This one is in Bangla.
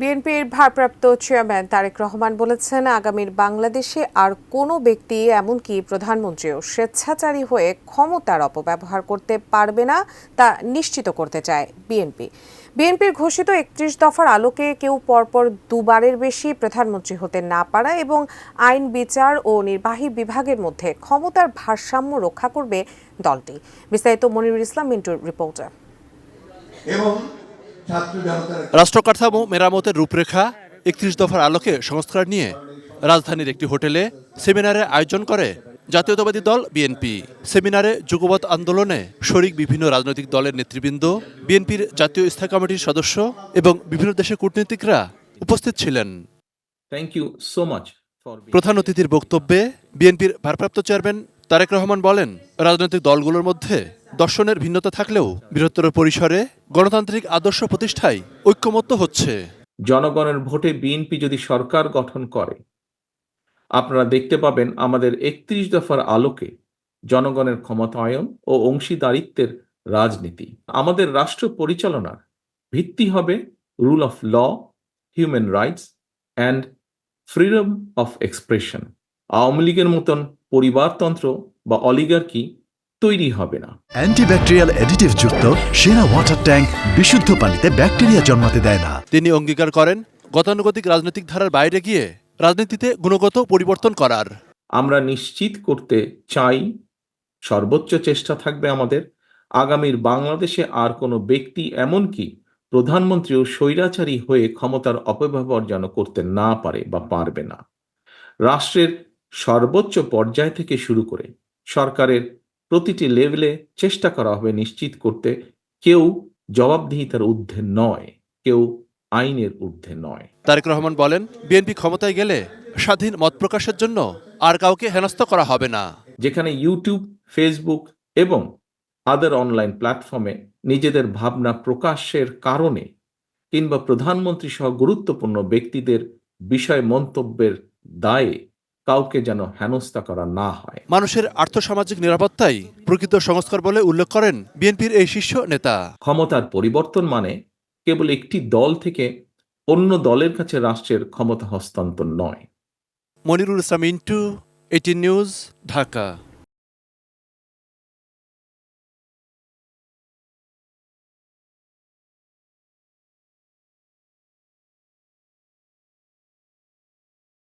বিএনপির ভারপ্রাপ্ত চেয়ারম্যান তারেক রহমান বলেছেন, আগামীর বাংলাদেশে আর কোনো ব্যক্তি এমনকি প্রধানমন্ত্রীও স্বেচ্ছাচারী হয়ে ক্ষমতার অপব্যবহার করতে পারবে না, তা নিশ্চিত করতে চায় বিএনপি। বিএনপির ঘোষিত ৩১ দফার আলোকে কেউ পরপর দুবারের বেশি প্রধানমন্ত্রী হতে না পারা এবং আইন, বিচার ও নির্বাহী বিভাগের মধ্যে ক্ষমতার ভারসাম্য রক্ষা করবে দলটি। বিস্তারিত মনিরুল ইসলাম মিন্টুর রিপোর্টে। রাষ্ট্র কাঠামো মেরামতের রূপরেখা ৩১ দফার আলোকে সংস্কার নিয়ে রাজধানীর একটি হোটেলে সেমিনারের আয়োজন করে জাতীয়তাবাদী দল বিএনপি। সেমিনারে যুগপৎ আন্দোলনে শরিক বিভিন্ন রাজনৈতিক দলের নেতৃবৃন্দ, বিএনপির জাতীয় স্থায়ী কমিটির সদস্য এবং বিভিন্ন দেশের কূটনীতিকরা উপস্থিত ছিলেন। প্রধান অতিথির বক্তব্যে বিএনপির ভারপ্রাপ্ত চেয়ারম্যান তারেক রহমান বলেন, রাজনৈতিক দলগুলোর মধ্যে দর্শনের ভিন্নতা থাকলেও বৃহত্তর পরিসরে গণতান্ত্রিক আদর্শ প্রতিষ্ঠায় ঐক্যমত্য হচ্ছে। জনগণের ভোটে বিএনপি যদি সরকার গঠন করে, আপনারা দেখতে পাবেন আমাদের ৩১ দফার আলোকে জনগণের ক্ষমতায়ন ও অংশীদারিত্বের রাজনীতি। আমাদের রাষ্ট্র পরিচালনার ভিত্তি হবে rule of law, human rights and freedom of expression. Awami লীগের মতন পরিবারতন্ত্র বা অলিগার্কি তৈরি হবে না। অ্যান্টিব্যাকটেরিয়াল অ্যাডিটিভ যুক্ত সেরা ওয়াটার ট্যাঙ্ক বিশুদ্ধ পানিতে ব্যাকটেরিয়া জন্মাতে দেয় না। তিনি অঙ্গীকার করেন গতানুগতিক রাজনৈতিক ধারার বাইরে গিয়ে রাজনীতিতে গুণগত পরিবর্তন করার। আমরা নিশ্চিত করতে চাই, সর্বোচ্চ চেষ্টা থাকবে আমাদের, আগামীর বাংলাদেশে আর কোনো ব্যক্তি এমনকি প্রধানমন্ত্রীও স্বৈরাচারী হয়ে ক্ষমতার অপব্যবহার যেন করতে না পারে বা পারবে না। রাষ্ট্রের সর্বোচ্চ পর্যায় থেকে শুরু করে সরকারের প্রতিটি লেভেলে চেষ্টা করা হবে নিশ্চিত করতে কেউ জবাবদিহিতার ঊর্ধ্বে নয়, কেউ আইনের ঊর্ধ্বে নয়। তারেক রহমান বলেন, বিএনপি ক্ষমতায় গেলে স্বাধীন মত প্রকাশের জন্য আর কাউকে হেনস্থা করা হবে না। যেখানে ইউটিউব, ফেসবুক এবং আদার অনলাইন প্ল্যাটফর্মে নিজেদের ভাবনা প্রকাশের কারণে কিংবা প্রধানমন্ত্রী সহ গুরুত্বপূর্ণ ব্যক্তিদের বিষয় মন্তব্যের দায়ে কাউকে যেন হেনস্থা করা না হয়। মানুষের আর্থসামাজিক নিরাপত্তাই প্রকৃত সংস্কার বলে উল্লেখ করেন বিএনপির এই শীর্ষ নেতা। ক্ষমতার পরিবর্তন মানে কেবল একটি দল থেকে অন্য দলের কাছে রাষ্ট্রের ক্ষমতা হস্তান্তর নয়। মনিরুল ইসলাম মিন্টু, 18 নিউজ, ঢাকা।